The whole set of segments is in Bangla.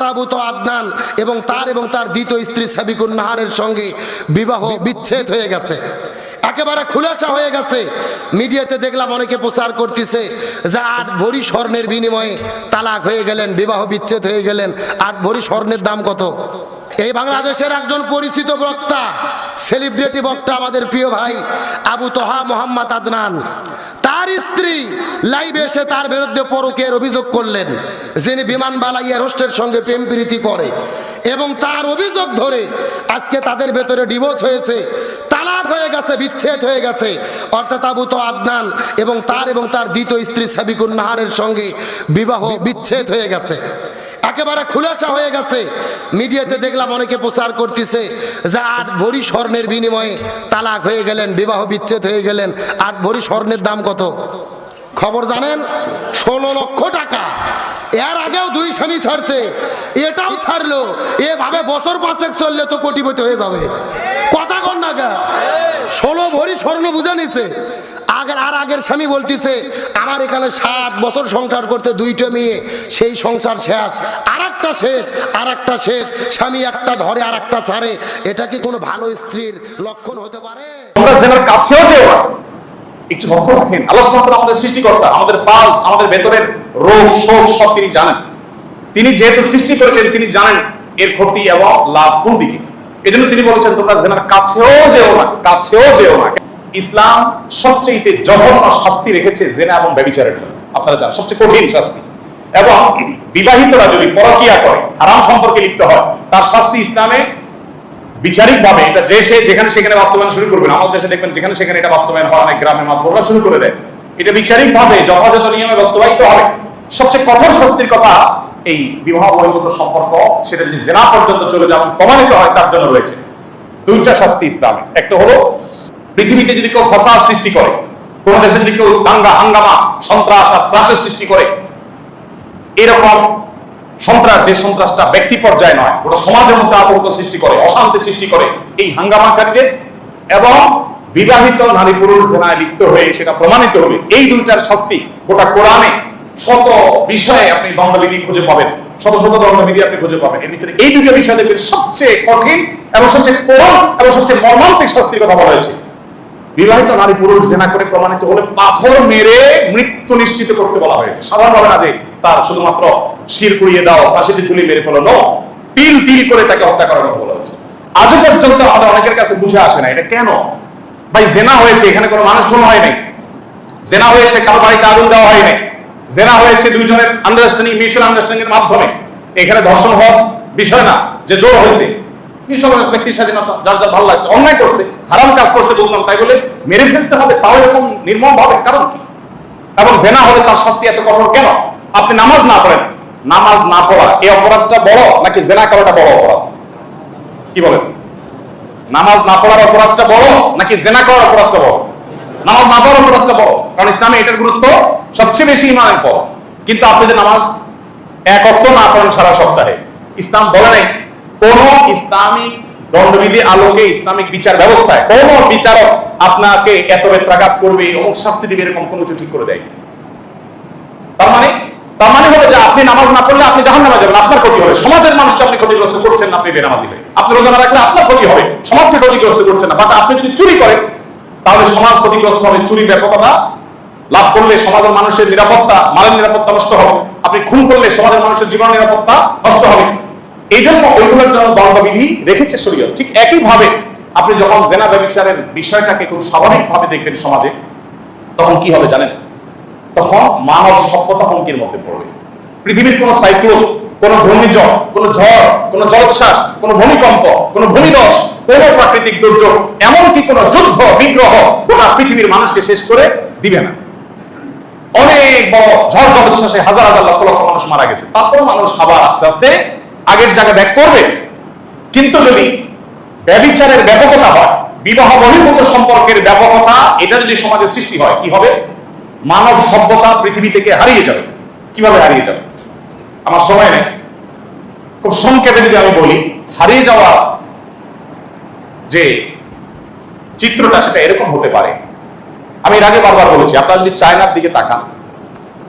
তাবুত আদনান এবং তার দ্বিতীয় স্ত্রী সাবিকুন নাহারের সঙ্গে বিবাহ বিচ্ছেদ হয়ে গেছে, একেবারে খুলাসা হয়ে গেছে। মিডিয়াতে দেখলাম অনেকে প্রচার করতেছে যে 8 ভরি স্বর্ণের বিনিময়ে তালাক হয়ে গেলেন, বিবাহ বিচ্ছেদ হয়ে গেলেন। 8 ভরি স্বর্ণের দাম কত? এই বাংলাদেশের একজন পরিচিত বক্তা, সেলিব্রিটি বক্তা, আমাদের প্রিয় ভাই আবু তোহা মোহাম্মদ আদনান, তার স্ত্রী লাইভে এসে তার বিরুদ্ধে পরকীয়ার অভিযোগ করলেন, যিনি বিমানবালা এয়ারহোস্টের সঙ্গে প্রেম প্রীতি করে, এবং তার অভিযোগ ধরে আজকে তাদের ভেতরে ডিভোর্স হয়েছে, তালাক হয়ে গেছে, বিচ্ছেদ হয়ে গেছে। অর্থাৎ আবু তো আদনান এবং তার দ্বিতীয় স্ত্রী সাবিকুন নাহারের সঙ্গে বিবাহ বিচ্ছেদ হয়ে গেছে, একেবারে খুলাসা হয়ে গেছে। মিডিয়াতে দেখলাম অনেকে প্রচার করতেছে যে 8 ভরি স্বর্ণের বিনিময়ে তালাক হয়ে গেলেন, বিবাহ বিচ্ছেদ হয়ে গেলেন। 8 ভরি স্বর্ণের দাম কত খবর জানেন? 16 লক্ষ টাকা। এর আগেও 2 স্বামী ছাড়ছে, এটাও ছাড়লো। এভাবে বছর 5 চললে তো কোটিপতি হয়ে যাবে। কথা কন না গা, 16 ভরি স্বর্ণ বুঝে নিছে। আগের স্বামী বলতেছে আমার এখানে 7 বছর সংসার করতে 2টা মেয়ে, সেই সংসার শেষ, আরেকটা শেষ, আরেকটা শেষ। স্বামী একটা ধরে আর একটা ছাড়ে। এটা কি কোনো ভালো স্ত্রীর লক্ষণ হতে পারে? আমরা জেনার কাছেও যেও না। একটু লক্ষ্য রাখেন, আল্লাহ সুবহানাহু ওয়া তাআলা আমাদের সৃষ্টিকর্তা, আমাদের পালস, আমাদের ভেতরের রোগ শোক সব তিনি জানেন। তিনি যেহেতু সৃষ্টি করেছেন, তিনি জানেন এর ক্ষতি এবং লাভ কোন দিকে। এজন্য তিনি বলেছেন তোমরা জেনার কাছেও যেও না, কাছেও যেও না। ইসলাম সবচেয়ে জঘন্য শাস্তি রেখেছে জেনা এবং ব্যভিচারের জন্য। আপনারা জানেন সবচেয়ে কঠিন শাস্তি। এবং বিবাহিতরা যদি পরকীয়া করে, হারাম সম্পর্কে লিপ্ত হয়, তার শাস্তি ইসলামে বিচারিক ভাবে এটা যে সে যেখানে সেখানে বাস্তবায়ন শুরু করবেন। আমাদের দেশে দেখবেন যেখানে সেখানে এটা বাস্তবায়ন হয়, অনেক গ্রামে মাতবররা শুরু করে দেয়। এটা বিচারিক ভাবে যথাযথ নিয়মে বাস্তবায়িত হবে। সবচেয়ে কঠোর শাস্তির কথা এই বিবাহ বহির্ভূত সম্পর্ক, সেটা যদি জেনা পর্যন্ত চলে যায় প্রমাণিত হয়, তার জন্য রয়েছে 2টা শাস্তি ইসলামে। একটা হলো পৃথিবীতে যদি কেউ ফাসাদ সৃষ্টি করে, কোন দেশে যদি কেউ দাঙ্গা হাঙ্গামা সন্ত্রাস আর ত্রাসের সৃষ্টি করে, এরকম সন্ত্রাস, যে সন্ত্রাসটা ব্যক্তি পর্যায়ে নয়, ওটা সমাজের মধ্যে আতঙ্ক সৃষ্টি করে, অশান্তি সৃষ্টি করে, এই হাঙ্গামাকারীদের এবং বিবাহিত নারী পুরুষ জেনায় লিপ্ত হয়ে সেটা প্রমাণিত হবে, এই 2টার শাস্তি গোটা কোরআনে শত বিষয়ে আপনি দণ্ডবিধি খুঁজে পাবেন, শত শত দণ্ডবিধি আপনি খুঁজে পাবেন। এর ভিতরে এই 2টা বিষয় দেখবেন সবচেয়ে কঠিন এবং সবচেয়ে করুণ এবং সবচেয়ে মর্মান্তিক শাস্তির কথা বলা হয়েছে। বিবাহিত নারী পুরুষ জেনা করে প্রমাণিত হলে পাথর মেরে মৃত্যু নিশ্চিত করতে বলা হয়েছে। সাধারণভাবে না যে তার শুধুমাত্র শির পুড়িয়ে দাও, ফাঁসিতে ঝুলিয়ে মেরে ফেলো, নো, তিল তিল করে তাকে হত্যা করার কথা বলা হয়েছে। আজও পর্যন্ত আমাদের অনেকের কাছে বুঝে আসে না এটা কেন। ভাই জেনা হয়েছে, এখানে কোনো মানুষ খুন হয় নাই, জেনা হয়েছে কারো বাড়িতে আগুন দেওয়া হয় নাই, জেনা হয়েছে 2 জনের আন্ডারস্ট্যান্ডিং, মিউচুয়াল আন্ডারস্ট্যান্ডিং এর মাধ্যমে। এখানে ধর্ষণ হওয়ার বিষয় না যে জোর হয়েছে, ব্যক্তির স্বাধীনতা, যার যার ভালো লাগছে, অন্যায় করছে, হারাম কাজ করছে বুঝলাম, তাই বলে মেরে ফেলতে হবে, তাও এরকম নির্মম ভাবে, কারণ কি? এবং জেনা হলে তার শাস্তি এত কঠোর কেন? আপনি নামাজ না পড়েন, নামাজ না পড়া এই অপরাধটা বড় নাকি জেনা করাটা বড় অপরাধ? কি বলেন? নামাজ না পড়ার অপরাধটা বড় নাকি জেনা করার অপরাধটা বড়? নামাজ না পড়ার অপরাধটা বড়, কারণ ইসলামে এটার গুরুত্ব সবচেয়ে বেশি ইমানের পর। কিন্তু আপনি যে নামাজ 1 ওয়াক্ত না পড়েন সারা সপ্তাহে, ইসলাম বলে নাই, কোন ইসলামিক দণ্ডবিধি আলোকে ইসলামিক বিচার ব্যবস্থায় কোন বিচারক আপনাকে এত বেত্রাঘাত করবে, অমুক শাস্তি দিবে, এরকম কোনো কিছু ঠিক করে দেয়নি। তার মানে হলো যে আপনি নামাজ না পড়লে আপনি জাহান্নামে যাবেন, আপনার ক্ষতি হবে। সমাজের মানুষকে আপনি ক্ষতিগ্রস্ত করছেন না, আপনি বেনামাজি হয়ে। আপনি রোজা না রাখলে আপনার ক্ষতি হবে, সমাজকে ক্ষতিগ্রস্ত করছেন না। বাট আপনি যদি চুরি করেন তাহলে সমাজ ক্ষতিগ্রস্ত হবে, চুরির ব্যাপকতা লাভ করলে সমাজের মানুষের নিরাপত্তা, মালের নিরাপত্তা নষ্ট হবে। আপনি খুন করলে সমাজের মানুষের জীবন নিরাপত্তা নষ্ট হবে। এই জন্য ওইগুলোর জন্য দণ্ডবিধি রেখেছে শরীয়ত। ঠিক একই ভাবে আপনি যখন জেনা ব্যভিচারের বিষয়টাকে খুব স্বাভাবিকভাবে দেখবেন সমাজে, তখন কি হবে জানেন? তখন মানব সভ্যতা হুমকির মধ্যে পড়বে। পৃথিবীর কোন সাইক্লোন, কোন ঘূর্ণিঝড়, কোন ঝড়, কোন জলোচ্ছ্বাস, কোন ভূমিকম্প, কোন ভূমিধস, কোন প্রাকৃতিক দুর্যোগ, এমনকি কোন যুদ্ধ বিগ্রহ গোটা পৃথিবীর মানুষকে শেষ করে দিবে না। অনেক বড় ঝড় জলোচ্ছ্বাসে হাজার হাজার লক্ষ লক্ষ মানুষ মারা গেছে, তারপর মানুষ আবার আস্তে আস্তে আগের জায়গায় ব্যাক করবে। কিন্তু যদি ব্যভিচারের ব্যাপকতা হয়, বিবাহ বহির্ভূত সম্পর্কের ব্যাপকতা, এটা যদি সমাজে সৃষ্টি হয়, কি হবে? মানব সভ্যতা পৃথিবী থেকে হারিয়ে যাবে। কিভাবে হারিয়ে যাবে? আমার সময় নেই, খুব সংক্ষেপে যদি আমি বলি, হারিয়ে যাওয়া যে চিত্রটা সেটা এরকম হতে পারে। আমি এর আগে বারবার বলেছি, আপনারা যদি চায়নার দিকে তাকান,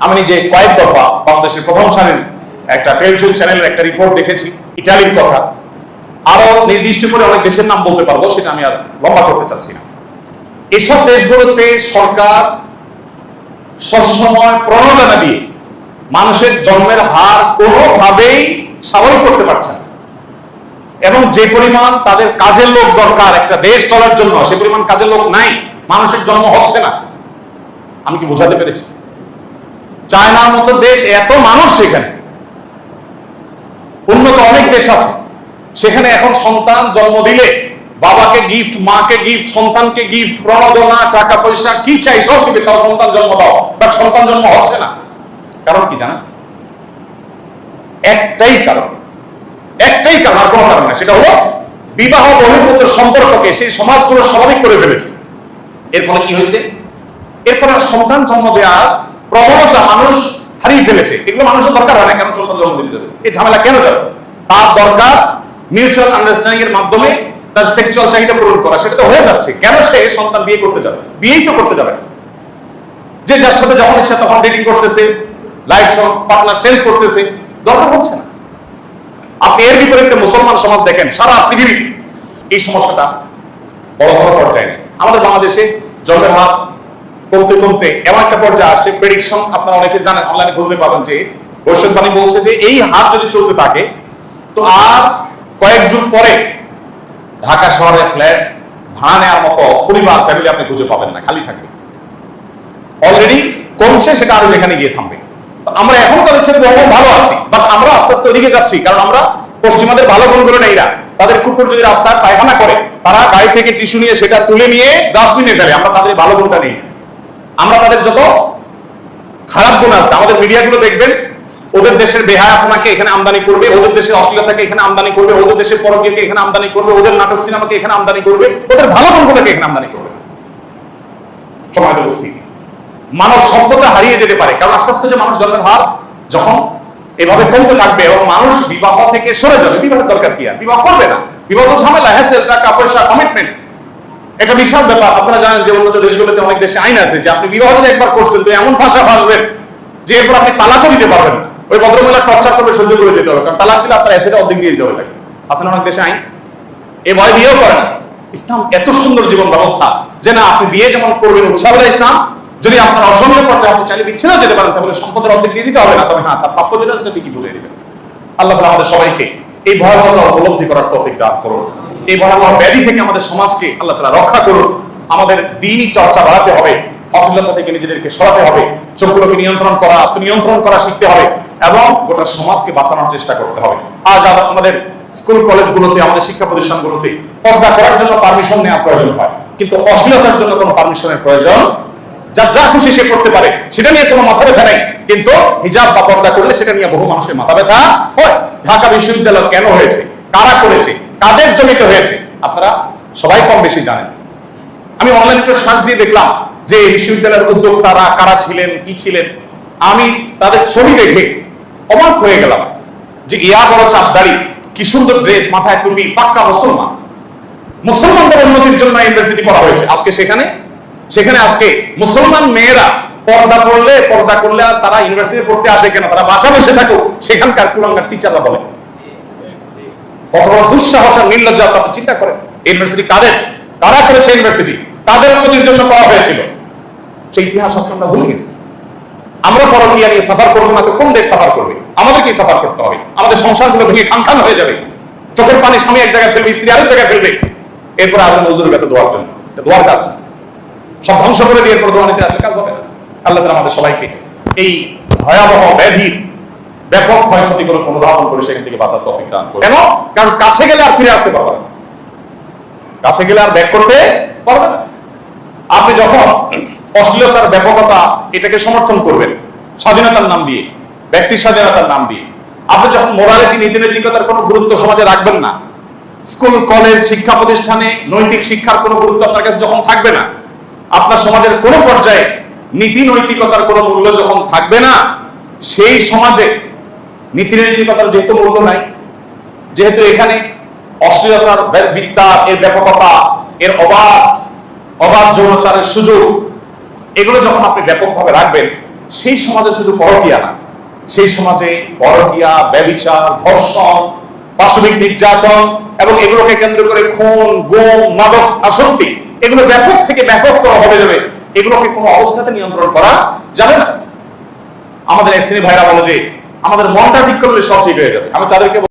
আমি নিজে কয়েক দফা বাংলাদেশের প্রথম সারির একটা টেলিভিশন চ্যানেলের একটা রিপোর্ট দেখেছি ইটালির কথা, আরো নির্দিষ্ট করে অনেক দেশের নাম বলতে পারবো, সেটা আমি আর লম্বা করতে চাচ্ছি না। এসব দেশগুলোতে সরকার সবসময় প্রণোদনা দিয়ে মানুষের জন্মের হার কোনোভাবেই স্বাভাবিক করতে পারছে না, এবং যে পরিমাণ তাদের কাজের লোক দরকার একটা দেশ চলার জন্য, সে পরিমাণ কাজের লোক নাই, মানুষের জন্ম হচ্ছে না। আমি কি বোঝাতে পেরেছি? চায়নার মতো দেশ, এত মানুষ সেখানে, উন্নত অনেক দেশ আছে, সেখানে এখন সন্তান জন্ম দিলে বাবাকে গিফট, মাকে গিফট, সন্তানকে গিফট, প্রণোদনা, টাকা পয়সা কি চাই সব দিবে, তাও সন্তান জন্ম দাও, বাট সন্তান জন্ম হচ্ছে না। কারণ কি জানা? একটাই কারণ, একটাই কারণ, আর কোনো কারণ না। সেটা হলো বিবাহ বহির্ভূত সম্পর্ককে সেই সমাজগুলো স্বাভাবিক করে ফেলেছে। এর ফলে কি হয়েছে? এর ফলে সন্তান জন্ম দেওয়ার প্রবণতা মানুষ হারিয়ে ফেলেছে। এগুলো মানুষের দরকার হয় না, কেন সন্তান জন্ম দিতে যাবে? এই ঝামেলা কেন যাবে? তার দরকার মিউচুয়াল আন্ডারস্ট্যান্ডিং এর মাধ্যমে তার সেক্সুয়াল চাহিদা পূরণ করা, সেটা তো হয়ে যাচ্ছে। কেন সে সন্তান বিয়ে করতে যাবে? বিয়েই তো করতে যাবে না। যে যার সাথে যখন ইচ্ছা তখন ডেটিং করতেছে, লাইফ পার্টনার চেঞ্জ করতেছে, দরকার হচ্ছে না। আপনি এর বিপরীতে মুসলমান সমাজ দেখেন, সারা পৃথিবীতে এই সমস্যাটা বড় বড় পর্যায়ে নেই। আমাদের বাংলাদেশে জন্মের হার কমতে কমতে এমন একটা পর্যায়ে আসছে, প্রেডিকশন আপনারা অনেকে জানেন, অনলাইনে খুঁজতে পাবেন, যে ভবিষ্যৎবাণী বলছে যে এই হার যদি চলতে থাকে তো আর কয়েক যুগ পরে ঢাকা শহরে ফ্ল্যাট ভাড়া নেওয়ার মতো পরিবার, ফ্যামিলি আপনি খুঁজে পাবেন না, খালি থাকবে। অলরেডি কমছে, সেটা আরো যেখানে গিয়ে থামবে। আমরা এখনো তাদের ছেড়ে ভালো আছি, বাট আমরা আস্তে আস্তে ওইদিকে যাচ্ছি, কারণ আমরা পশ্চিমাদের ভালো গুণগুলো নেই না। তাদের কুকুর যদি রাস্তায় পায়খানা করে, তারা গাড়ি থেকে টিস্যু নিয়ে সেটা তুলে নিয়ে ডাস্টবিনে ফেলে, আমরা তাদের ভালো গুণটা নেই। আমরা তাদের যত খারাপ গুণ আছে, আমাদের মিডিয়াগুলো দেখবেন, ওদের দেশের বেহায়াপনাকে এখানে আমদানি করবে, ওদের দেশের অশ্লীলতাকে এখানে আমদানি করবে, ওদের দেশের পরকীয়কে এখানে আমদানি করবে, ওদের নাটক সিনেমাকে এখানে আমদানি করবে, ওদের ভালো গুণগুলোকে এখানে আমদানি করবে। সমাজের উপস্থিতি মানব সভ্যতা হারিয়ে যেতে পারে, কারণ আস্তে আস্তে যে মানুষ জন্মের হার যখন এভাবে কমতে থাকবে এবং মানুষ বিবাহ থেকে সরে যাবে, বিবাহের দরকার কি? আর বিবাহ করবে না। বিবাহ তো ঝামেলা, হ্যাসেল, টাকা পয়সা, কমিটমেন্ট, এটা বিশাল ব্যাপার। আপনারা জানেন যে উন্নত দেশগুলোতে অনেক দেশে আইন আছে যে আপনি বিবাহ যদি একবার করছেন তো এমন ফাঁসা ফাঁসবেন যে এরপর আপনি তালাকও দিতে পারবেন না। ওই ভদ্রমহিলা টর্চার করবে, সহ্য করে যেতে হবে, কারণ তালাক দিলে আপনার অ্যাসেটে অর্ধেক দিয়ে দিতে হবে তাকে। আছে না অনেক দেশে আইন, এ ভয় বিয়েও করে না। ইসলাম এত সুন্দর জীবন ব্যবস্থা যে না, আপনি বিয়ে যেমন করবেন উৎসাহ দেয় ইসলাম, যদি আপনার অসম্ভব পর্যায়ে আপনি চাইলে বিচ্ছেদও যেতে পারেন, তাহলে সম্পদের অর্ধেক দিয়ে দিতে হবে না, তবে হ্যাঁ তার প্রাপ্য যেটা সেটা ঠিকই বুঝিয়ে দিবেন। আল্লাহ তাআলা আমাদের সবাইকে এই ভয়াবহতা উপলব্ধি করার তৌফিক দান করুন। এই ভয়াবহ ব্যাধি থেকে আমাদের সমাজকে আল্লাহ তাআলা রক্ষা করুন। আমাদের দ্বীনি চর্চা বাড়াতে হবে, অশ্লীলতা থেকে নিজেদেরকে সরাতে হবে, চোখগুলোকে নিয়ন্ত্রণ করা, আত্মনিয়ন্ত্রণ করা শিখতে হবে, এবং গোটা সমাজকে বাঁচানোর চেষ্টা করতে হবে। আজ আমাদের স্কুল কলেজগুলোতে, আমাদের শিক্ষা প্রতিষ্ঠানগুলোতে পর্দা করার জন্য পারমিশন নেওয়ার প্রয়োজন হয়, কিন্তু অশ্লীলতার জন্য কোনো পারমিশনের প্রয়োজন, যার যা খুশি সে করতে পারে, সেটা নিয়ে কোনো মাথা ব্যথা নেই। কিন্তু হিজাব বা পর্দা করলে সেটা নিয়ে বহু মানুষের মাথা ব্যথা হয়। ঢাকা বিশ্ববিদ্যালয় কেন হয়েছে, কারা করেছে, কাদের জমিতে হয়েছে, আপনারা সবাই কম বেশি জানেন। আমি অনলাইনে একটু সার্চ দিয়ে দেখলাম যে বিশ্ববিদ্যালয়ের উদ্যোক্তারা কারা ছিলেন, কি ছিলেন। আমি তাদের ছবি দেখে অবাক হয়ে গেলাম যে ইয়া বড় চাপদাড়ি, কি সুন্দর ড্রেস, মাথায় টুপি, পাক্কা মুসলমান। মুসলমানদের উন্নতির জন্য ইউনিভার্সিটি করা হয়েছে। আজকে সেখানে আজকে মুসলমান মেয়েরা পর্দা করলে আর তারা ইউনিভার্সিটি পড়তে আসে কেন? তারা বাসা বসে থাকুক, সেখানকার কুলাঙ্গার টিচাররা বলে। কত বড় দুঃসাহস আর নির্লজ্জা আপনি চিন্তা করেন। ইউনিভার্সিটি কারা করেছে? ইউনিভার্সিটি তাদের উন্নতির জন্য করা হয়েছিল। সেই ইতিহাস আজকে আমরা ভুলে গেছি। আমরা পরকীয়া নিয়ে সাফার করবো না তো কোন দেশ সাফার করবে? আমাদেরকেই সাফার করতে হবে। আমাদের সংসারগুলো ভেঙে খান হয়ে যাবে। চোখের পানি স্বামী এক জায়গায় ফেলবে, স্ত্রী আরেক জায়গায় ফেলবে, এরপর আপনি নজরুলের কাছে দোয়ার জন্য। এটা দোয়ার কাজ না, সব ধ্বংস করে দিয়ে এরপর দোয়া নিতে আসলে কাজ হবে না। আল্লাহ তাআলা আমাদের সবাইকে এই ভয়াবহ ব্যাধির ব্যাপক ক্ষয়ক্ষতিগুলো অনুধাবন করে সেখান থেকে বাঁচার তৌফিক দান করুন। কেন? কারণ কাছে গেলে আর ফিরে আসতে পারবে না, কাছে গেলে আর ব্যাক করতে পারবে না। আপনি যখন অশ্লীলতার ব্যাপকতা এটাকে সমর্থন করবেন স্বাধীনতার নাম দিয়ে, ব্যক্তির স্বাধীনতার নাম দিয়ে, আপনি যখন মোরালিটি, নীতিনৈতিকতার কোনো গুরুত্ব সমাজে রাখবেন না, স্কুল কলেজ শিক্ষা প্রতিষ্ঠানে নৈতিক শিক্ষার কোনো গুরুত্ব আপনার কাছে যখন থাকবে না, আপনার সমাজের কোনো পর্যায়ে নীতি নৈতিকতার কোনো মূল্য যখন থাকবে না, সেই সমাজে নীতি নৈতিকতার যেহেতু মূল্য নাই, যেহেতু এখানে অশ্লীলতার বিস্তার, এর ব্যাপকতা, এর অবাধ যৌনাচারের সুযোগ, এগুলো যখন আপনি ব্যাপকভাবে রাখবেন, সেই সমাজে শুধু পরকীয়া না, সেই সমাজে পরকীয়া, ব্যভিচার, ধর্ষণ, পাশবিক নির্যাতন এবং এগুলোকে কেন্দ্র করে খুন, গুম, মাদক আসক্তি এগুলো ব্যাপক থেকে ব্যাপকতর হয়ে যাবে। এগুলোকে কোনো অবস্থাতে নিয়ন্ত্রণ করা যাবে না। আমাদের এক শ্রেণী ভাইরা বলে যে আমাদের মনটা ঠিক করলে সব ঠিক হয়ে যাবে। আমি তাদেরকে